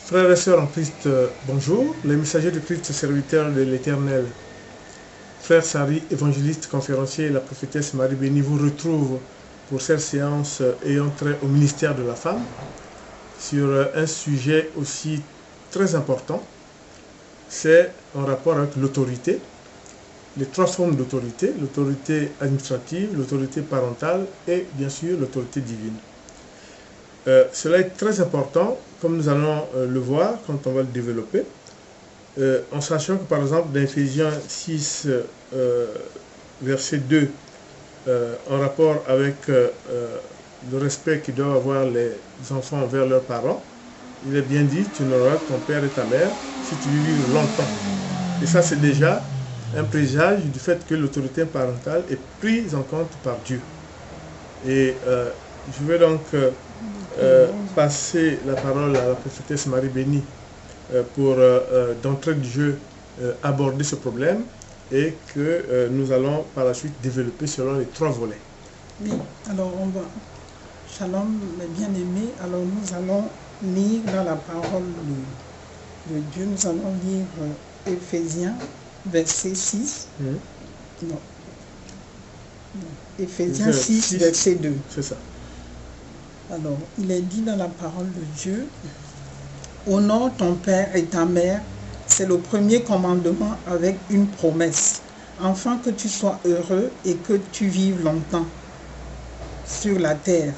Frères et sœurs en Christ, bonjour. Les messagers de Christ, serviteurs de l'Éternel, frère Sari, évangéliste, conférencier, et la prophétesse Marie Béni vous retrouve pour cette séance ayant trait au ministère de la femme sur un sujet aussi très important. C'est en rapport avec l'autorité, les trois formes d'autorité, l'autorité administrative, l'autorité parentale et bien sûr l'autorité divine. Cela est très important, comme nous allons le voir quand on va le développer, en sachant que par exemple dans Ephésiens 6, verset 2, en rapport avec le respect qu'ils doivent avoir les enfants envers leurs parents, il est bien dit, tu n'auras ton père et ta mère si tu veux vivre longtemps. Et ça c'est déjà un présage du fait que l'autorité parentale est prise en compte par Dieu. Et je vais donc passer la parole à la prophétesse Marie Béni pour d'entrée de jeu aborder ce problème et que nous allons par la suite développer selon les trois volets. Oui, alors on va. Shalom, mes bien-aimés. Alors nous allons lire dans la parole de Dieu, nous allons lire Ephésiens, verset 6. Non. Ephésiens 6, verset 2. C'est ça. Alors, il est dit dans la parole de Dieu, honore ton père et ta mère, c'est le premier commandement avec une promesse, afin que tu sois heureux et que tu vives longtemps sur la terre.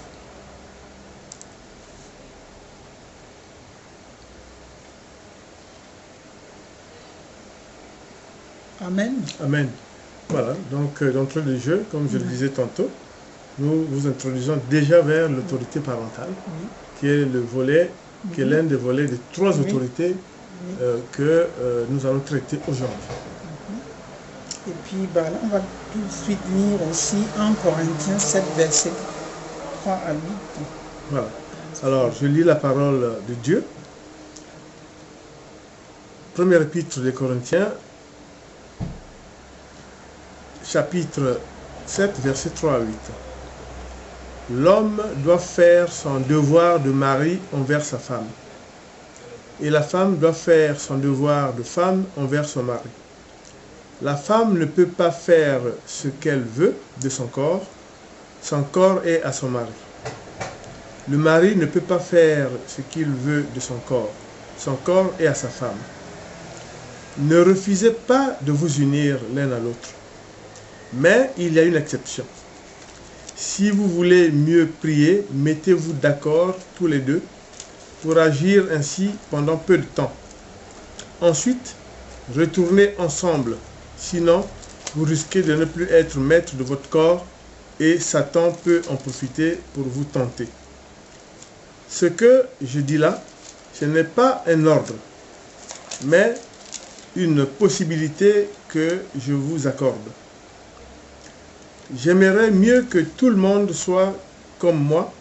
Amen. Amen. Voilà, donc d'entrée de jeu, comme je le disais tantôt, nous vous introduisons déjà vers l'autorité parentale, qui est le volet, qui est l'un des volets des trois autorités que nous allons traiter aujourd'hui. Et puis là, on va tout de suite lire aussi 1 Corinthiens 7, verset 3 à 8. Voilà. Alors, je lis la parole de Dieu. Premier épître des Corinthiens, chapitre 7, verset 3 à 8. L'homme doit faire son devoir de mari envers sa femme, et la femme doit faire son devoir de femme envers son mari. La femme ne peut pas faire ce qu'elle veut de son corps est à son mari. Le mari ne peut pas faire ce qu'il veut de son corps est à sa femme. Ne refusez pas de vous unir l'un à l'autre. Mais il y a une exception. Si vous voulez mieux prier, mettez-vous d'accord tous les deux pour agir ainsi pendant peu de temps. Ensuite, retournez ensemble, sinon vous risquez de ne plus être maître de votre corps et Satan peut en profiter pour vous tenter. Ce que je dis là, ce n'est pas un ordre, mais une possibilité que je vous accorde. J'aimerais mieux que tout le monde soit comme moi,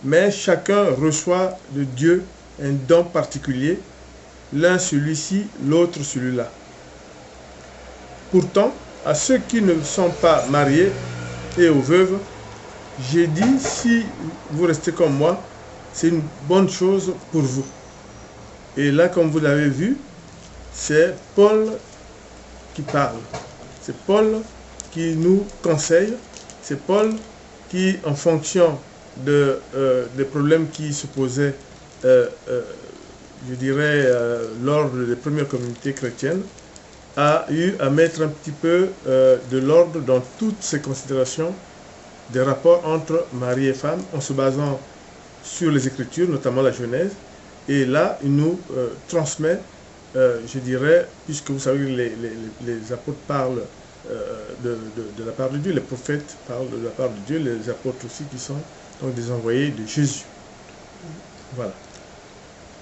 mais chacun reçoit de Dieu un don particulier, l'un celui-ci, l'autre celui-là. Pourtant, à ceux qui ne sont pas mariés et aux veuves, j'ai dit, si vous restez comme moi, c'est une bonne chose pour vous. Et là, comme vous l'avez vu, c'est Paul qui parle. C'est Paul qui nous conseille, c'est Paul qui, en fonction des problèmes qui se posaient, je dirais, lors des premières communautés chrétiennes, a eu à mettre un petit peu de l'ordre dans toutes ces considérations des rapports entre mari et femme, en se basant sur les Écritures, notamment la Genèse, et là, il nous transmet, je dirais, puisque vous savez, les apôtres parlent de la part de Dieu, les prophètes parlent de la part de Dieu, les apôtres aussi qui sont donc des envoyés de Jésus. Voilà.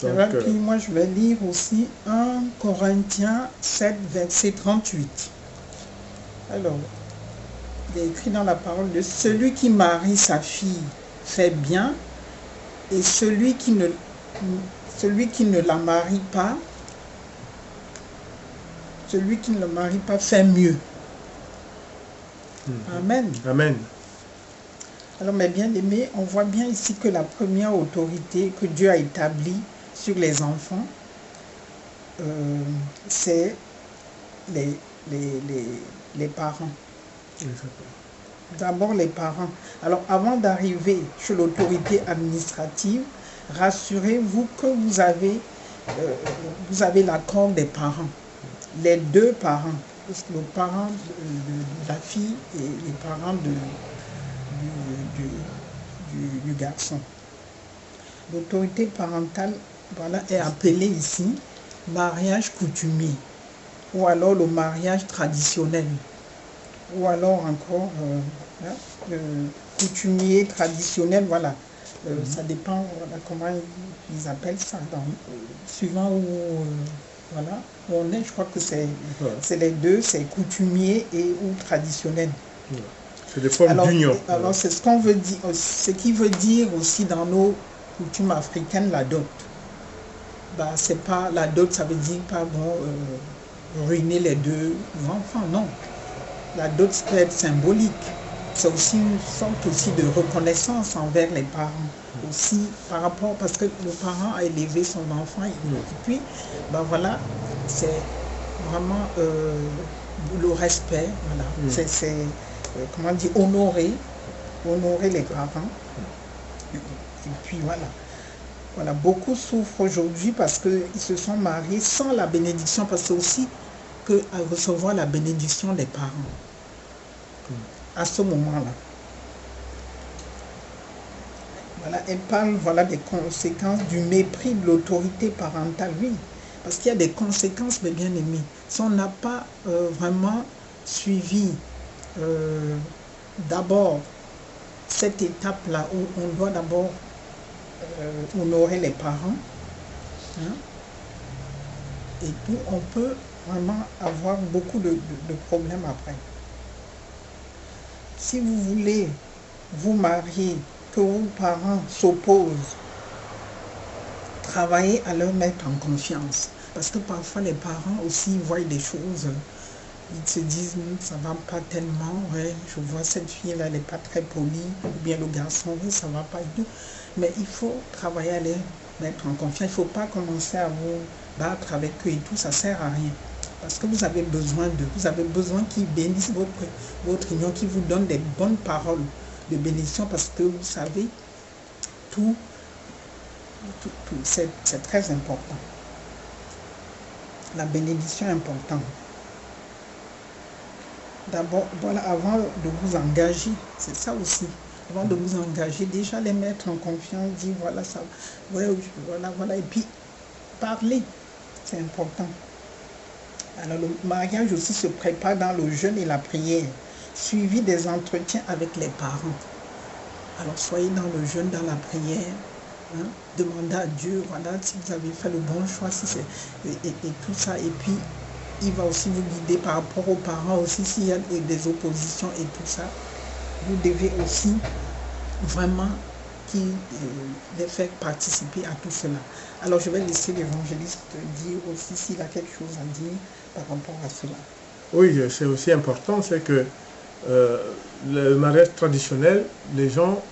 Donc, puis moi je vais lire aussi 1 Corinthiens 7, verset 38. Alors, il est écrit dans la parole de celui qui marie sa fille fait bien, et celui qui ne la marie pas, fait mieux. Amen. Amen. Alors mes bien-aimés, on voit bien ici que la première autorité que Dieu a établie, sur les enfants, c'est les parents. D'abord les parents. Alors avant d'arriver chez l'autorité administrative, rassurez-vous que vous avez l'accord des parents, les deux parents, le parent de la fille et les parents du garçon. L'autorité parentale, voilà, est appelée ici mariage coutumier, ou alors le mariage traditionnel, ou alors encore coutumier, traditionnel, voilà. Ça dépend, voilà, comment ils appellent ça, suivant où, voilà, où on est. Je crois que c'est les deux, c'est coutumier et ou traditionnel. C'est des formes d'union. Alors c'est ce qu'on veut dire, ce qui veut dire aussi dans nos coutumes africaines, la dot. Bah, c'est pas la dot, ça veut dire pas ruiner les deux enfants, non. La dot peut être symbolique. C'est aussi une sorte aussi de reconnaissance envers les parents. Aussi par rapport, parce que le parent a élevé son enfant et puis, bah voilà, c'est vraiment le respect, voilà. C'est comment dire, honorer les parents. Et puis voilà. Voilà, beaucoup souffrent aujourd'hui parce qu'ils se sont mariés sans la bénédiction, parce que c'est aussi que à recevoir la bénédiction des parents. À ce moment-là. Voilà, elle parle, voilà, des conséquences du mépris de l'autorité parentale, oui. Parce qu'il y a des conséquences, mes bien-aimés. Si on n'a pas vraiment suivi d'abord cette étape-là où on doit d'abord honorer les parents, hein, et tout, on peut vraiment avoir beaucoup de problèmes après. Si vous voulez vous marier, que vos parents s'opposent, travaillez à leur mettre en confiance. Parce que parfois les parents aussi voient des choses, ils se disent, ça va pas tellement, ouais, je vois cette fille-là, elle n'est pas très polie, ou bien le garçon, oui, ça va pas du tout. Mais il faut travailler à les mettre en confiance. Il ne faut pas commencer à vous battre avec eux et tout, ça ne sert à rien. Parce que vous avez besoin d'eux, vous avez besoin qu'ils bénissent votre union, qu'ils vous donnent des bonnes paroles de bénédiction, parce que vous savez, tout c'est très important. La bénédiction est importante. D'abord, voilà, avant de vous engager, c'est ça aussi. Avant de vous engager, déjà les mettre en confiance, dire voilà ça, voilà, et puis parler, c'est important. Alors le mariage aussi se prépare dans le jeûne et la prière, suivi des entretiens avec les parents. Alors soyez dans le jeûne, dans la prière, hein, demandez à Dieu, voilà, si vous avez fait le bon choix, si c'est et tout ça, et puis il va aussi vous guider par rapport aux parents aussi, s'il y a des oppositions et tout ça. Vous devez aussi vraiment les faire participer à tout cela. Alors je vais laisser l'évangéliste dire aussi s'il a quelque chose à dire par rapport à cela. Oui, c'est aussi important, c'est que le mariage traditionnel, les gens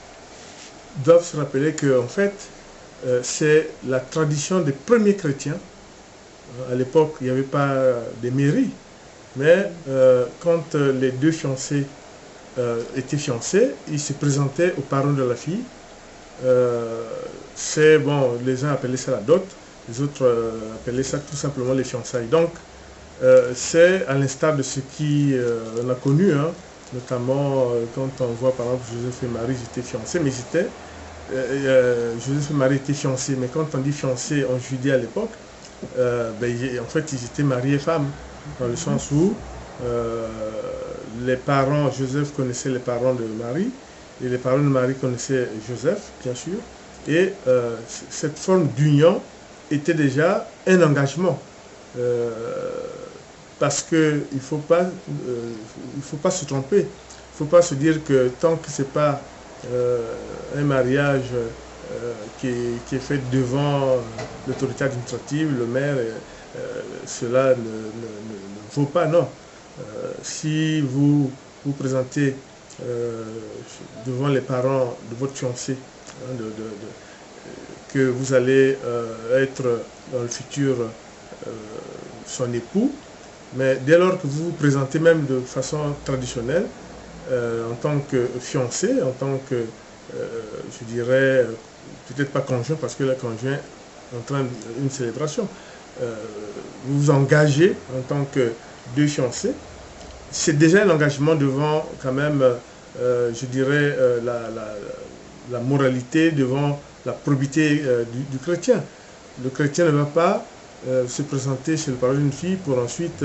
doivent se rappeler que en fait, c'est la tradition des premiers chrétiens. À l'époque, il n'y avait pas de mairie, mais quand les deux fiancés étaient fiancés, ils se présentaient aux parents de la fille. C'est bon, les uns appelaient ça la dot, les autres appelaient ça tout simplement les fiançailles. Donc, c'est à l'instar de ce qu'on a connu, hein, notamment quand on voit par exemple Joseph et Marie, ils étaient fiancés, mais Joseph et Marie étaient fiancés, mais quand on dit fiancés en Judée à l'époque, en fait ils étaient mariés femmes, dans le sens où les parents, Joseph connaissait les parents de Marie, et les parents de Marie connaissaient Joseph, bien sûr, et cette forme d'union était déjà un engagement. Parce qu'il ne faut pas se tromper. Il ne faut pas se dire que tant que ce n'est pas un mariage qui est fait devant l'autorité administrative, le maire, cela ne vaut pas, non. Si vous vous présentez devant les parents de votre fiancé, hein, que vous allez être dans le futur son époux, mais dès lors que vous vous présentez même de façon traditionnelle, en tant que fiancé, en tant que, je dirais, peut-être pas conjoint, parce que le conjoint est en train d'une célébration, vous vous engagez en tant que deux fiancés, c'est déjà un engagement devant quand même, je dirais, la moralité, devant la probité du chrétien. Le chrétien ne va pas se présenter chez le parent d'une fille pour ensuite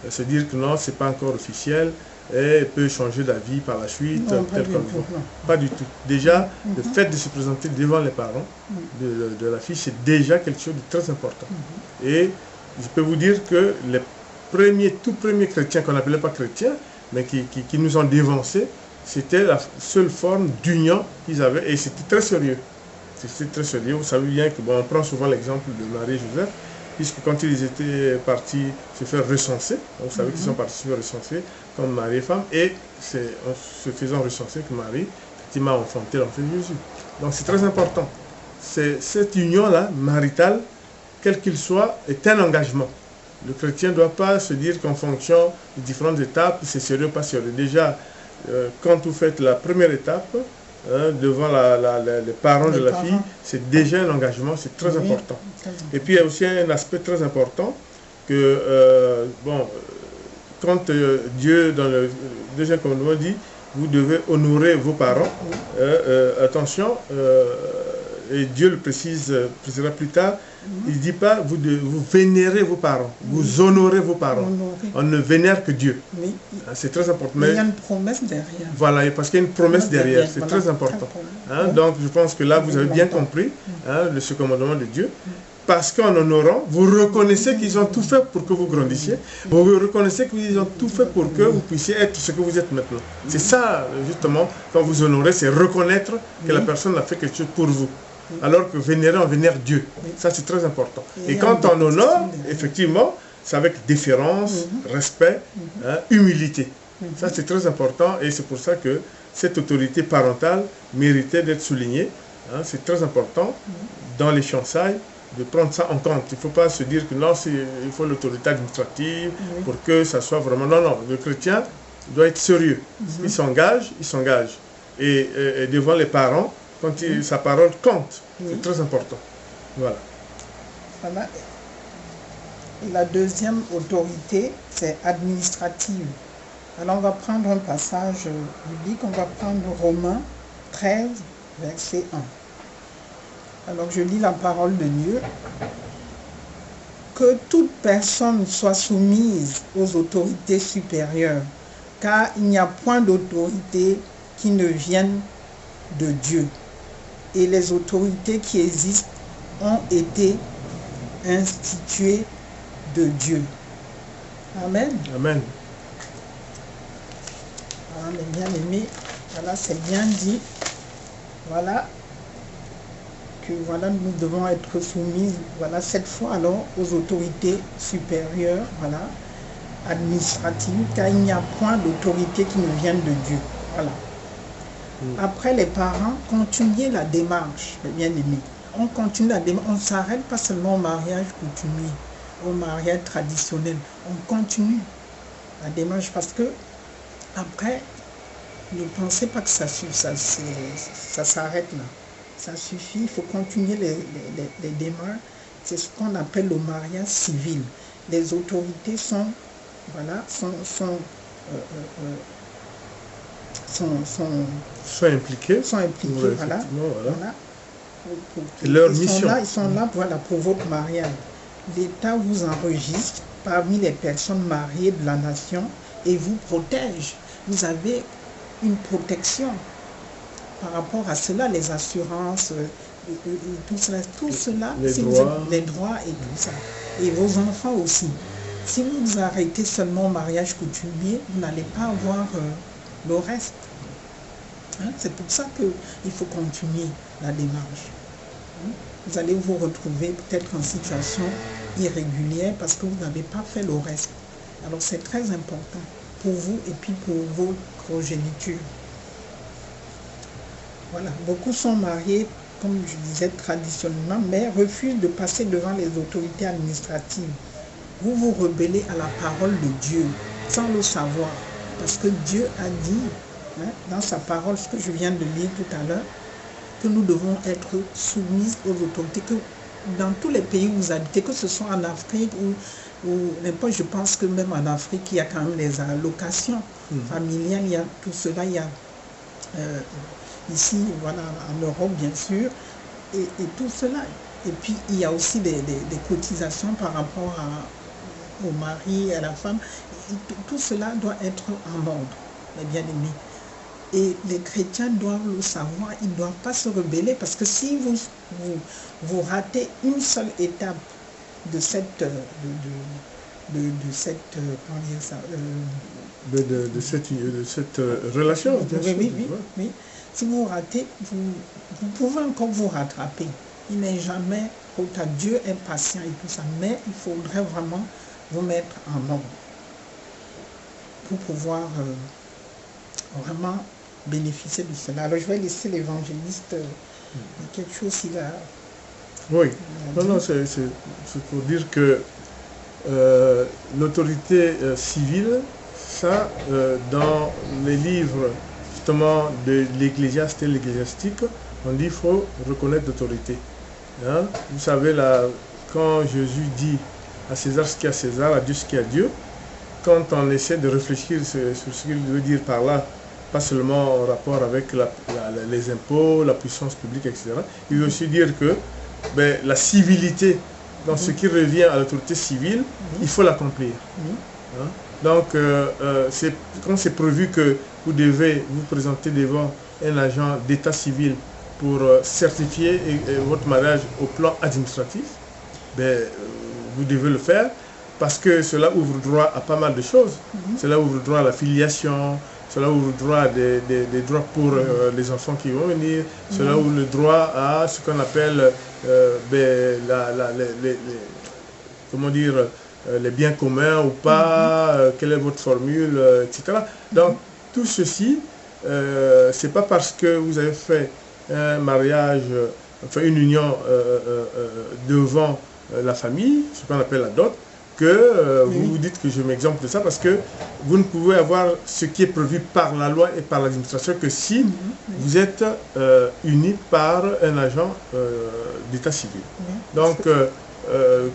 se dire que non, c'est pas encore officiel et peut changer d'avis par la suite, tel comme il faut. Pas du tout. Déjà, le fait de se présenter devant les parents de la fille, c'est déjà quelque chose de très important. Et je peux vous dire que les tout premiers chrétiens, qu'on n'appelait pas chrétiens, mais qui nous ont dévancés, c'était la seule forme d'union qu'ils avaient, et c'était très sérieux. C'était très sérieux. Vous savez bien que, bon, on prend souvent l'exemple de Marie et Joseph, puisque quand ils étaient partis se faire recenser, vous savez qu'ils sont partis se faire recenser comme mari et femme, et c'est en se faisant recenser que Marie, effectivement, a enfanté l'enfant Jésus. Donc c'est très important. Cette union-là, maritale, quel qu'il soit, est un engagement. Le chrétien ne doit pas se dire qu'en fonction des différentes étapes, c'est sérieux ou pas sérieux. Déjà, quand vous faites la première étape, devant les parents de la fille, c'est déjà un engagement, c'est très important. Et puis il y a aussi un aspect très important que, quand Dieu, dans le deuxième commandement, dit, vous devez honorer vos parents, attention, et Dieu le précisera plus tard, il ne dit pas vous vénérez vos parents, vous honorez vos parents. On ne vénère que Dieu. C'est très important. Mais il y a une promesse derrière. Voilà, parce qu'il y a une promesse derrière, c'est très important. Donc je pense que là, vous avez bien compris ce commandement de Dieu. Parce qu'en honorant, vous reconnaissez qu'ils ont tout fait pour que vous grandissiez. Vous reconnaissez qu'ils ont tout fait pour que vous puissiez être ce que vous êtes maintenant. C'est ça, justement, quand vous honorez, c'est reconnaître que la personne a fait quelque chose pour vous. Alors que vénérer, on vénère Dieu. Ça, c'est très important. Et quand on honore, effectivement, c'est avec déférence, respect, humilité. Ça, c'est très important et c'est pour ça que cette autorité parentale méritait d'être soulignée. C'est très important dans les fiançailles de prendre ça en compte. Il ne faut pas se dire que non, il faut l'autorité administrative pour que ça soit vraiment... Non, non, le chrétien doit être sérieux. Il s'engage, il s'engage. Et devant les parents, quand sa parole compte, c'est très important. Voilà. Voilà. Et la deuxième autorité, c'est administrative. Alors on va prendre un passage biblique, on va prendre Romains 13, verset 1. Alors je lis la parole de Dieu. Que toute personne soit soumise aux autorités supérieures, car il n'y a point d'autorité qui ne vienne de Dieu. Et les autorités qui existent ont été instituées de Dieu. Amen. Amen. Voilà, mes bien-aimés, voilà, c'est bien dit. Voilà. Voilà, nous devons être soumis, voilà, cette fois alors aux autorités supérieures, voilà, administratives, car il n'y a point d'autorité qui nous vienne de Dieu. Voilà. Après les parents, continuez la démarche, bien aimé. On continue la démarche, on ne s'arrête pas seulement au mariage coutumier, au mariage traditionnel. On continue la démarche parce que après, ne pensez pas que ça s'arrête là. Ça suffit, il faut continuer les démarches. C'est ce qu'on appelle le mariage civil. Les autorités sont impliquées. Voilà. C'est leur mission. Ils sont là voilà, pour votre mariage. L'État vous enregistre parmi les personnes mariées de la nation et vous protège. Vous avez une protection. Par rapport à cela, les assurances, tout cela, les droits et tout ça. Et vos enfants aussi. Si vous vous arrêtez seulement au mariage coutumier, vous n'allez pas avoir le reste. C'est pour ça qu'il faut continuer la démarche. Vous allez vous retrouver peut-être en situation irrégulière parce que vous n'avez pas fait le reste. Alors c'est très important pour vous et puis pour vos progénitures. Voilà, beaucoup sont mariés comme je disais traditionnellement, mais refusent de passer devant les autorités administratives. Vous vous rebellez à la parole de Dieu sans le savoir. Parce que Dieu a dit, hein, dans sa parole, ce que je viens de lire tout à l'heure, que nous devons être soumis aux autorités, que dans tous les pays où vous habitez, que ce soit en Afrique ou n'importe, je pense que même en Afrique, il y a quand même des allocations familiales, il y a tout cela, il y a ici, voilà, en Europe bien sûr, et tout cela. Et puis il y a aussi des cotisations par rapport au mari, à la femme. Tout cela doit être en ordre, mes bien-aimés. Et les chrétiens doivent le savoir, ils ne doivent pas se rebeller, parce que si vous ratez une seule étape de cette relation. Oui. Si vous ratez, vous pouvez encore vous rattraper. Il n'est jamais trop tard. Dieu est patient et tout ça, mais il faudrait vraiment vous mettre en ordre pour pouvoir vraiment bénéficier de cela. Alors je vais laisser l'évangéliste quelque chose s'il a... Oui, non, c'est pour dire que l'autorité civile, ça, dans les livres justement de l'Ecclésiaste et l'Ecclésiastique, on dit qu'il faut reconnaître l'autorité. Hein? Vous savez, là, quand Jésus dit à César ce qu'il y a à César, à Dieu ce qu'il y a à Dieu, quand on essaie de réfléchir sur ce qu'il veut dire par là, pas seulement en rapport avec les impôts, la puissance publique, etc., il veut aussi dire que la civilité, dans ce qui revient à l'autorité civile, il faut l'accomplir. Hein? Donc, quand c'est prévu que vous devez vous présenter devant un agent d'état civil pour certifier votre mariage au plan administratif, vous devez le faire parce que cela ouvre droit à pas mal de choses. Cela ouvre droit à la filiation, cela ouvre droit à des droits pour les enfants qui vont venir, cela ouvre le droit à ce qu'on appelle les biens communs ou pas, quelle est votre formule, etc. Donc, tout ceci, c'est pas parce que vous avez fait un mariage, enfin une union devant la famille, ce qu'on appelle la dot, que vous vous dites que je m'exemple de ça, parce que vous ne pouvez avoir ce qui est prévu par la loi et par l'administration que si vous êtes unis par un agent d'état civil. Donc,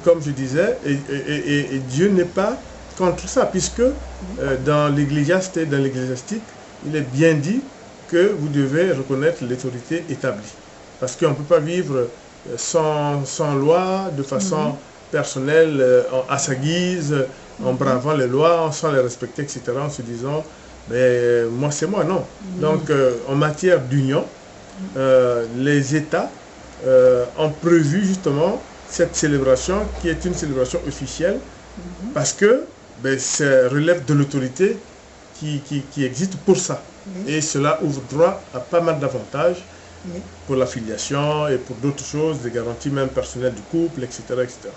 comme je disais, et Dieu n'est pas contre ça, puisque dans l'Ecclésiaste et dans l'Ecclésiastique, il est bien dit que vous devez reconnaître l'autorité établie. Parce qu'on ne peut pas vivre sans loi, de façon personnelle, à sa guise, en bravant les lois, sans les respecter, etc., en se disant, moi c'est moi, non. Donc, en matière d'union, les États ont prévu justement cette célébration qui est une célébration officielle parce que ça relève de l'autorité qui existe pour ça. Et cela ouvre droit à pas mal d'avantages pour la filiation et pour d'autres choses, des garanties même personnelles du couple, etc. etc.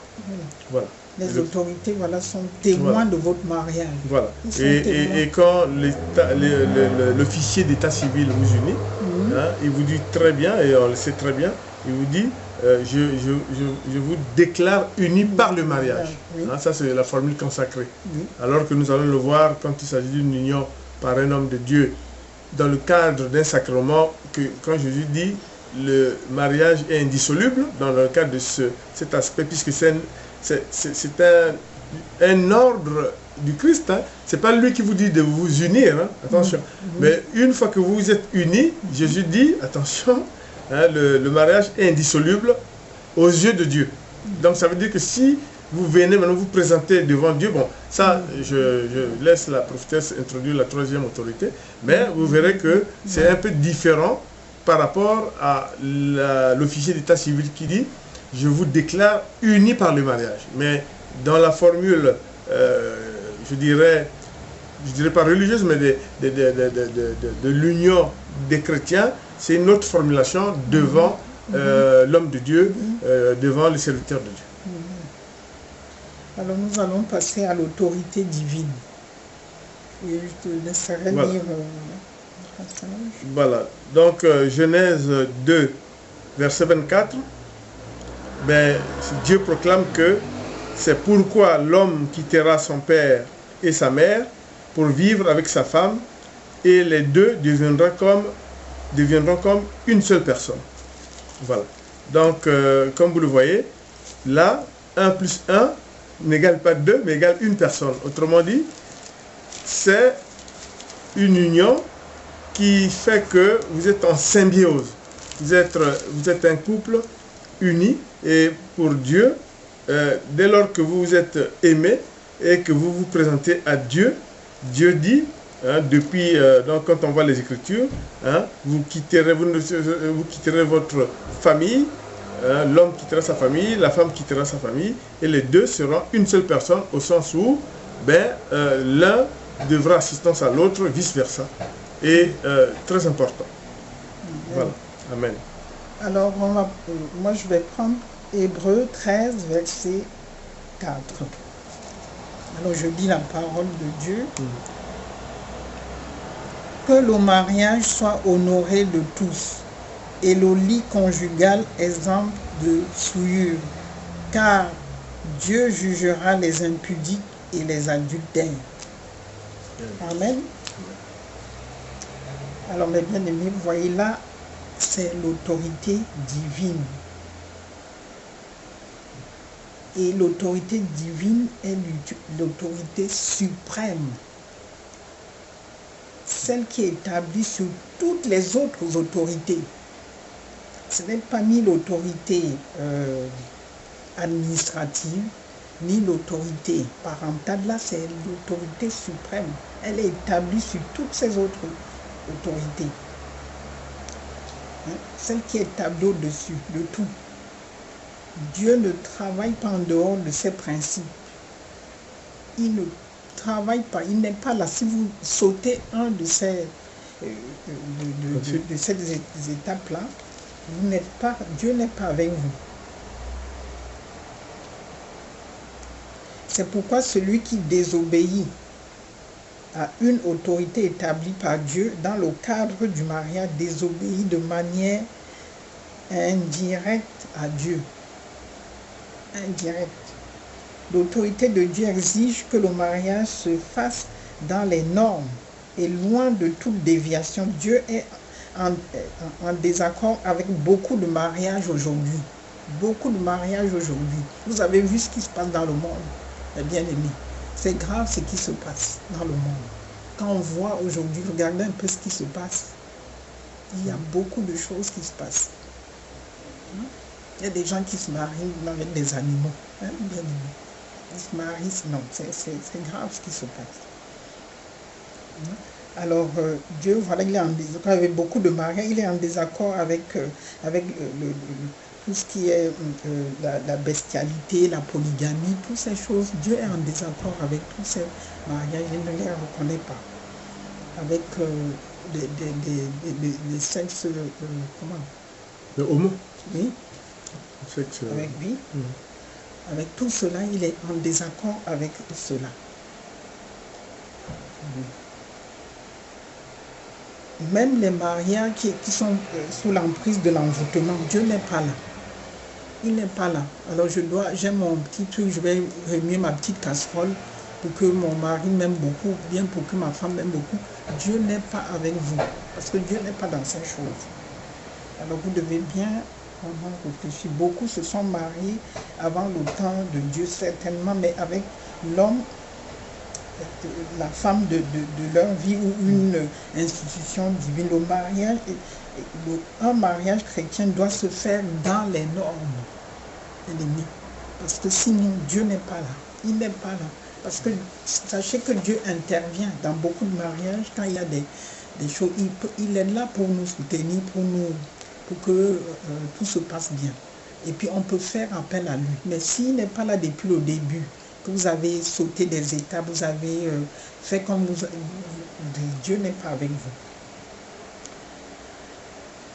Voilà. Les autorités sont témoins de votre mariage. Voilà. Et quand l'officier d'état civil vous unit, il vous dit très bien, et on le sait très bien, il vous dit je vous déclare unis par le mariage. Ça, c'est la formule consacrée. Alors que nous allons le voir quand il s'agit d'une union par un homme de Dieu, dans le cadre d'un sacrement, que quand Jésus dit le mariage est indissoluble, dans le cadre de cet aspect, puisque c'est un ordre du Christ. C'est pas lui qui vous dit de vous unir, attention. Mais une fois que vous êtes unis, Jésus dit, attention, le mariage est indissoluble aux yeux de Dieu. Donc ça veut dire que si vous venez maintenant vous présenter devant Dieu, bon, ça, je laisse la prophétesse introduire la troisième autorité, mais vous verrez que c'est un peu différent par rapport à l'officier d'état civil qui dit « Je vous déclare unis par le mariage ». Mais dans la formule, je dirais pas religieuse, mais de l'union des chrétiens, c'est une autre formulation devant l'homme de Dieu, devant le serviteur de Dieu. Alors nous allons passer à l'autorité divine. Et je te laisserai lire le passage. Voilà. Donc Genèse 2, verset 24, ben, Dieu proclame que c'est pourquoi l'homme quittera son père et sa mère pour vivre avec sa femme, et les deux deviendront comme une seule personne. Voilà. Donc, comme vous le voyez, là, 1 plus 1 n'égale pas 2, mais égale une personne. Autrement dit, c'est une union qui fait que vous êtes en symbiose. Vous êtes un couple uni, et pour Dieu, dès lors que vous vous êtes aimés et que vous vous présentez à Dieu, Dieu dit, depuis, donc quand on voit les Écritures, vous quitterez votre famille, l'homme quittera sa famille, la femme quittera sa famille, et les deux seront une seule personne, au sens où l'un devra assistance à l'autre, vice-versa. Et très important. Voilà. Amen. Alors, moi je vais prendre Hébreux 13, verset 4. Alors, je lis la parole de Dieu. Que le mariage soit honoré de tous, et le lit conjugal exempt de souillure, car Dieu jugera les impudiques et les adultères. Amen. Alors, mes bien-aimés, vous voyez là, c'est l'autorité divine. Et l'autorité divine est l'autorité suprême. Celle qui est établie sur toutes les autres autorités. Ce n'est pas ni l'autorité administrative, ni l'autorité parentale. Là, c'est l'autorité suprême. Elle est établie sur toutes ces autres autorités. Celle qui est établie au-dessus de tout. Dieu ne travaille pas en dehors de ses principes. Il ne travaille pas, il n'est pas là. Si vous sautez un de ces étapes-là, vous n'êtes pas, Dieu n'est pas avec vous. C'est pourquoi celui qui désobéit à une autorité établie par Dieu dans le cadre du mariage désobéit de manière indirecte à Dieu. Indirecte. L'autorité de Dieu exige que le mariage se fasse dans les normes et loin de toute déviation. Dieu est en désaccord avec beaucoup de mariages aujourd'hui. Beaucoup de mariages aujourd'hui. Vous avez vu ce qui se passe dans le monde, mes bien-aimés. C'est grave ce qui se passe dans le monde. Quand on voit aujourd'hui, regardez un peu ce qui se passe. Il y a beaucoup de choses qui se passent. Il y a des gens qui se marient avec des animaux. Bien aimés. Ils se marient, non, c'est grave ce qui se passe. Alors, Dieu, voilà, il est en désaccord avec beaucoup de mariages, il est en désaccord avec tout ce qui est la bestialité, la polygamie, toutes ces choses. Dieu est en désaccord avec tous ces mariages, il ne les reconnaît pas. Avec des sexes, comment? Le homo. Oui. Avec lui. Avec tout cela, il est en désaccord avec cela. Même les mariages qui sont sous l'emprise de l'envoûtement, Dieu n'est pas là. Il n'est pas là. Alors j'ai mon petit truc, je vais remuer ma petite casserole pour que mon mari m'aime beaucoup, bien pour que ma femme m'aime beaucoup. Dieu n'est pas avec vous, parce que Dieu n'est pas dans ces choses. Alors vous devez bien réfléchir. Beaucoup se sont mariés avant le temps de Dieu, certainement, mais avec l'homme, la femme de leur vie ou une institution divine. Le mariage, un mariage chrétien doit se faire dans les normes ennemies. Parce que sinon, Dieu n'est pas là. Il n'est pas là. Parce que sachez que Dieu intervient dans beaucoup de mariages quand il y a des choses. Il est là pour nous soutenir, pour que tout se passe bien. Et puis on peut faire appel à lui. Mais s'il n'est pas là depuis le début, que vous avez sauté des étapes, vous avez fait comme Dieu n'est pas avec vous.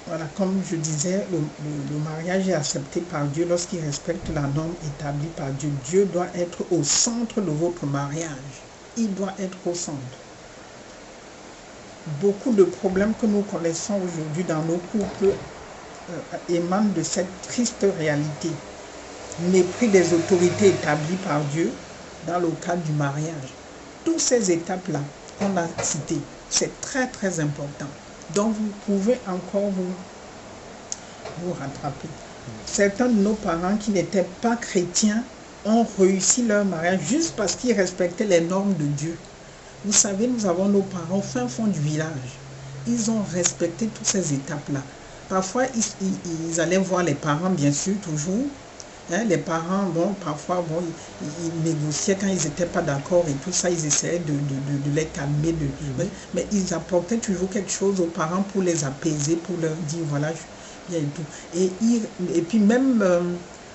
Voilà, comme je disais, le mariage est accepté par Dieu lorsqu'il respecte la norme établie par Dieu. Dieu doit être au centre de votre mariage. Il doit être au centre. Beaucoup de problèmes que nous connaissons aujourd'hui dans nos couples émane de cette triste réalité. Mépris des autorités établies par Dieu dans le cadre du mariage. Toutes ces étapes-là qu'on a citées, c'est très très important. Donc vous pouvez encore vous rattraper. Certains de nos parents qui n'étaient pas chrétiens ont réussi leur mariage juste parce qu'ils respectaient les normes de Dieu. Vous savez, nous avons nos parents au fin fond du village. Ils ont respecté toutes ces étapes-là. Parfois, ils allaient voir les parents, bien sûr, toujours. Hein, les parents, bon, parfois, bon, ils négociaient quand ils n'étaient pas d'accord et tout ça, ils essayaient de les calmer. Mais ils apportaient toujours quelque chose aux parents pour les apaiser, pour leur dire, voilà, bien et tout. Et puis même,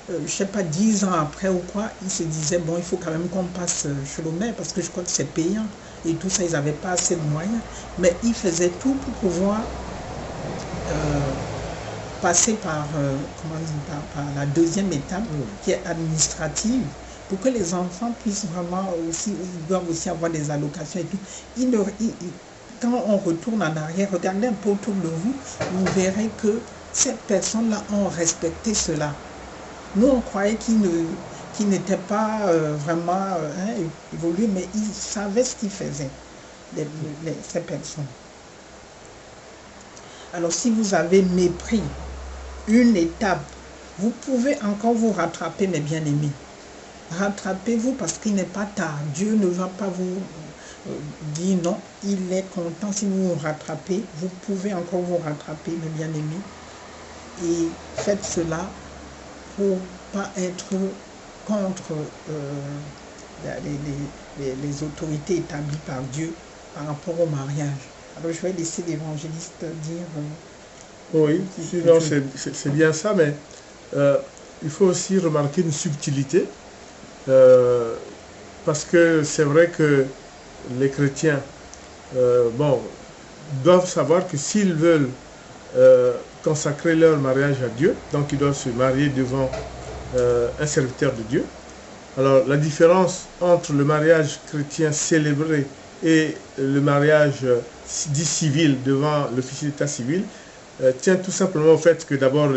je ne sais pas, 10 ans après ou quoi, ils se disaient, bon, il faut quand même qu'on passe chez le maire parce que je crois que c'est payant. Et tout ça, ils n'avaient pas assez de moyens. Mais ils faisaient tout pour pouvoir passer par la deuxième étape qui est administrative, pour que les enfants puissent vraiment aussi, ils doivent aussi avoir des allocations et tout. Quand on retourne en arrière, regardez un peu autour de vous, vous verrez que ces personnes-là ont respecté cela. Nous, on croyait qu'ils n'étaient pas vraiment évolués, mais ils savaient ce qu'ils faisaient, ces personnes. Alors, si vous avez mépris une étape, vous pouvez encore vous rattraper, mes bien-aimés. Rattrapez-vous parce qu'il n'est pas tard. Dieu ne va pas vous dire non. Il est content si vous vous rattrapez. Vous pouvez encore vous rattraper, mes bien-aimés. Et faites cela pour ne pas être contre les autorités établies par Dieu par rapport au mariage. Alors je vais laisser l'évangéliste dire... Oui, sinon c'est bien ça, mais il faut aussi remarquer une subtilité, parce que c'est vrai que les chrétiens doivent savoir que s'ils veulent consacrer leur mariage à Dieu, donc ils doivent se marier devant un serviteur de Dieu. Alors la différence entre le mariage chrétien célébré et le mariage dit civil devant l'officier d'état civil tient tout simplement au fait que d'abord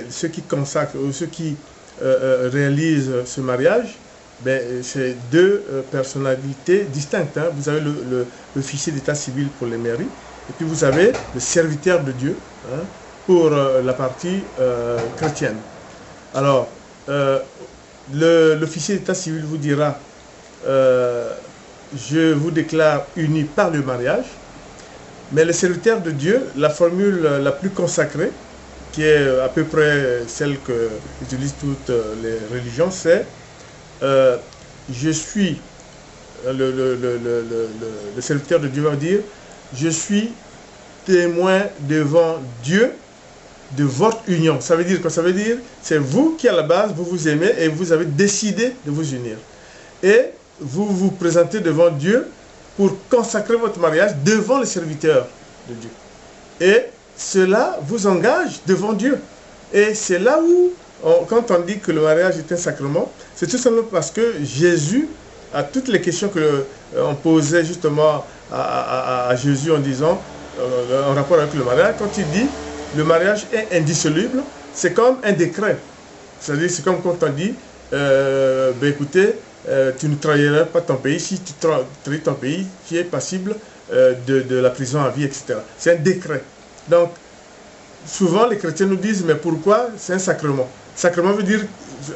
ceux qui consacrent ou ceux qui réalisent ce mariage, c'est deux personnalités distinctes. Hein. Vous avez l'officier d'état civil pour les mairies, et puis vous avez le serviteur de Dieu pour la partie chrétienne. Alors, l'officier d'état civil vous dira je vous déclare unis par le mariage. Mais le serviteur de Dieu, la formule la plus consacrée, qui est à peu près celle que utilisent toutes les religions, c'est je suis, le serviteur de Dieu va dire, je suis témoin devant Dieu de votre union. Ça veut dire quoi? Ça veut dire c'est vous qui à la base, vous vous aimez et vous avez décidé de vous unir. Et vous vous présentez devant Dieu pour consacrer votre mariage devant le serviteur de Dieu. Et cela vous engage devant Dieu. Et c'est là où, quand on dit que le mariage est un sacrement, c'est tout simplement parce que Jésus, à toutes les questions qu'on posait justement à Jésus en disant, en rapport avec le mariage, quand il dit le mariage est indissoluble, c'est comme un décret. C'est-à-dire, c'est comme quand on dit, écoutez, tu ne trahiras pas ton pays. Si tu trahis ton pays, tu es passible de la prison à vie, etc. C'est un décret. Donc, souvent les chrétiens nous disent, mais pourquoi c'est un sacrement? Sacrement veut dire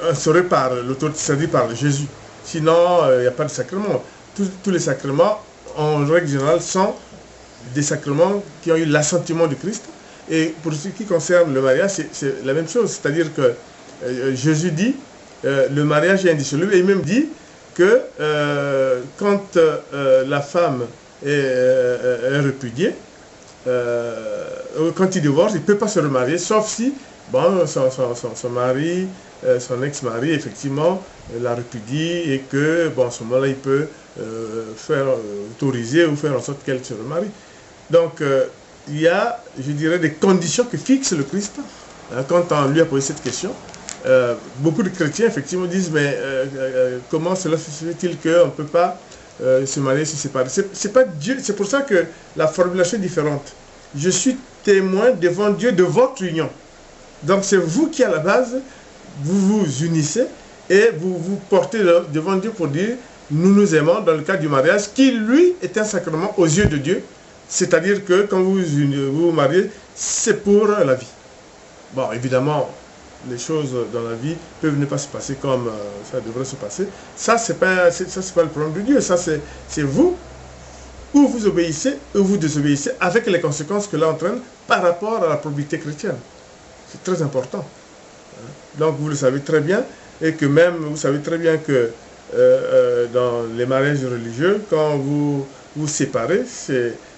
instauré par l'autorité, c'est-à-dire par Jésus. Sinon, il n'y a pas de sacrement. Tous les sacrements, en règle générale, sont des sacrements qui ont eu l'assentiment du Christ. Et pour ce qui concerne le mariage, c'est la même chose. C'est-à-dire que Jésus dit, le mariage est indissoluble, et il même dit que quand la femme est répudiée, quand il divorce, il ne peut pas se remarier, sauf si son mari, son ex-mari, effectivement, la répudie, et que, à ce moment-là, il peut autoriser ou faire en sorte qu'elle se remarie. Donc, il y a, je dirais, des conditions que fixe le Christ quand on lui a posé cette question. Beaucoup de chrétiens, effectivement, disent, mais comment cela se fait-il qu'on ne peut pas se marier, se séparer? C'est pas Dieu, c'est pour ça que la formulation est différente. Je suis témoin devant Dieu de votre union. Donc c'est vous qui, à la base, vous vous unissez et vous vous portez devant Dieu pour dire nous nous aimons dans le cadre du mariage qui, lui, est un sacrement aux yeux de Dieu. C'est-à-dire que quand vous vous mariez, c'est pour la vie. Bon, évidemment, les choses dans la vie peuvent ne pas se passer comme ça devrait se passer. Ça, c'est pas le problème de Dieu. Ça, c'est vous, ou vous obéissez, ou vous désobéissez, avec les conséquences que cela entraîne par rapport à la probité chrétienne. C'est très important. Donc, vous le savez très bien, et que même, vous savez très bien que dans les mariages religieux, quand vous vous séparez,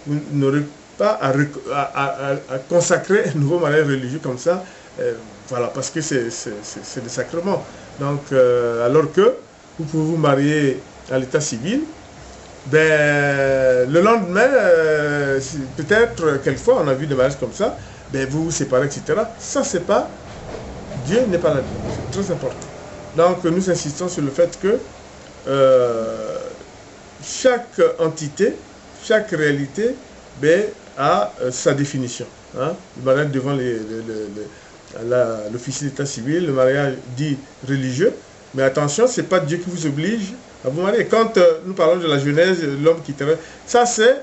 vous n'aurez pas à consacrer un nouveau mariage religieux comme ça, voilà, parce que c'est des sacrements. Donc, alors que vous pouvez vous marier à l'état civil, ben, le lendemain, peut-être, quelquefois, on a vu des mariages comme ça, ben, vous vous séparez, etc. Ça, c'est pas... Dieu n'est pas là-dedans. C'est très important. Donc, nous insistons sur le fait que chaque entité, chaque réalité, ben, a sa définition. Hein? Le mariage devant l'officier d'état civil, le mariage dit religieux. Mais attention, ce n'est pas Dieu qui vous oblige à vous marier. Quand nous parlons de la Genèse, l'homme qui terrestre, ça c'est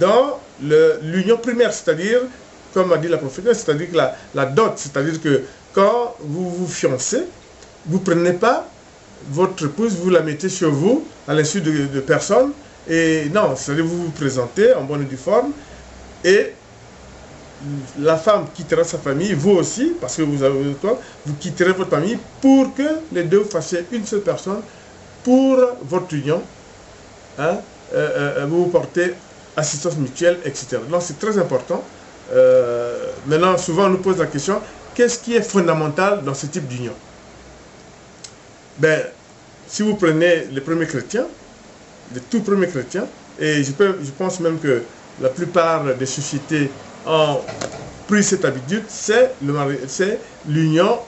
dans l'union primaire, c'est-à-dire, comme a dit la prophétesse, c'est-à-dire que la dot, c'est-à-dire que quand vous vous fiancez, vous ne prenez pas votre épouse, vous la mettez chez vous, à l'insu de personne, et non, c'est-à-dire vous vous présentez en bonne et due forme, et la femme quittera sa famille, vous aussi, parce que vous quitterez votre famille pour que les deux fassiez une seule personne pour votre union. Hein, vous vous portez assistance mutuelle, etc. Donc c'est très important. Maintenant, souvent on nous pose la question, qu'est-ce qui est fondamental dans ce type d'union? Ben, si vous prenez les premiers chrétiens, les tout premiers chrétiens, et je pense même que la plupart des sociétés ont pris cette habitude, c'est l'union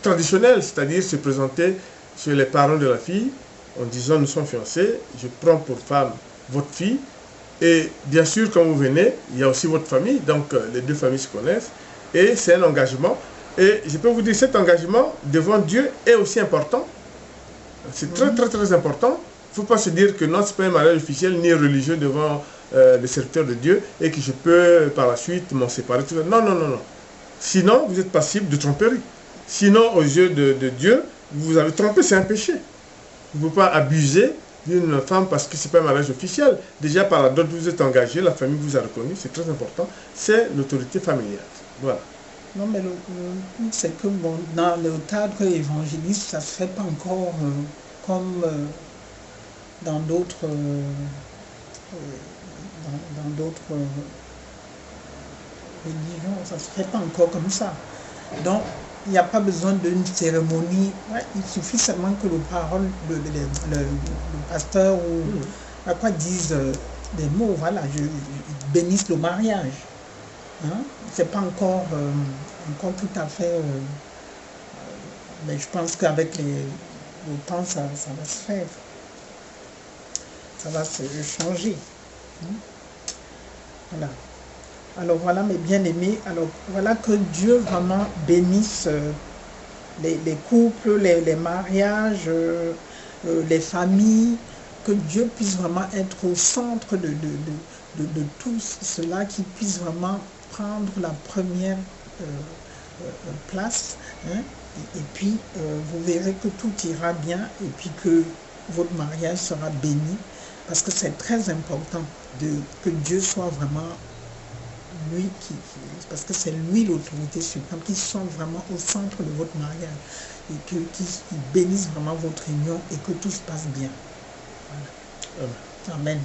traditionnelle, c'est-à-dire se présenter chez les parents de la fille en disant nous sommes fiancés, je prends pour femme votre fille, et bien sûr quand vous venez, il y a aussi votre famille, donc les deux familles se connaissent, et c'est un engagement, et je peux vous dire cet engagement devant Dieu est aussi important, c'est très très très important. Il ne faut pas se dire que non, ce n'est pas un mariage officiel ni religieux devant le serviteur de Dieu et que je peux par la suite m'en séparer. Non, non, non, non. Sinon, vous êtes passible de tromperie. Sinon, aux yeux de Dieu, vous avez trompé, c'est un péché. Vous ne pouvez pas abuser d'une femme parce que ce n'est pas un mariage officiel. Déjà, par la dot, vous êtes engagé, la famille vous a reconnu, c'est très important. C'est l'autorité familiale. Voilà. Non, mais le c'est que bon, dans le cadre évangéliste, ça ne se fait pas encore comme dans d'autres religions, ça ne se fait pas encore comme ça. Donc, il n'y a pas besoin d'une cérémonie. Ouais, il suffit seulement que le pasteur ou à quoi dise des mots, voilà, je bénisse le mariage. Hein? C'est pas encore, tout à fait... mais je pense qu'avec le temps, ça va se faire. Ça va se changer. Hein? Voilà. Alors voilà, mes bien-aimés, alors voilà que Dieu vraiment bénisse les couples, les mariages, les familles, que Dieu puisse vraiment être au centre de tout cela, qu'il puisse vraiment prendre la première place, hein, et puis vous verrez que tout ira bien et puis que votre mariage sera béni, parce que c'est très important que Dieu soit vraiment lui parce que c'est lui l'autorité suprême, qui soit vraiment au centre de votre mariage et qu'il bénisse vraiment votre union et que tout se passe bien. Voilà. Amen.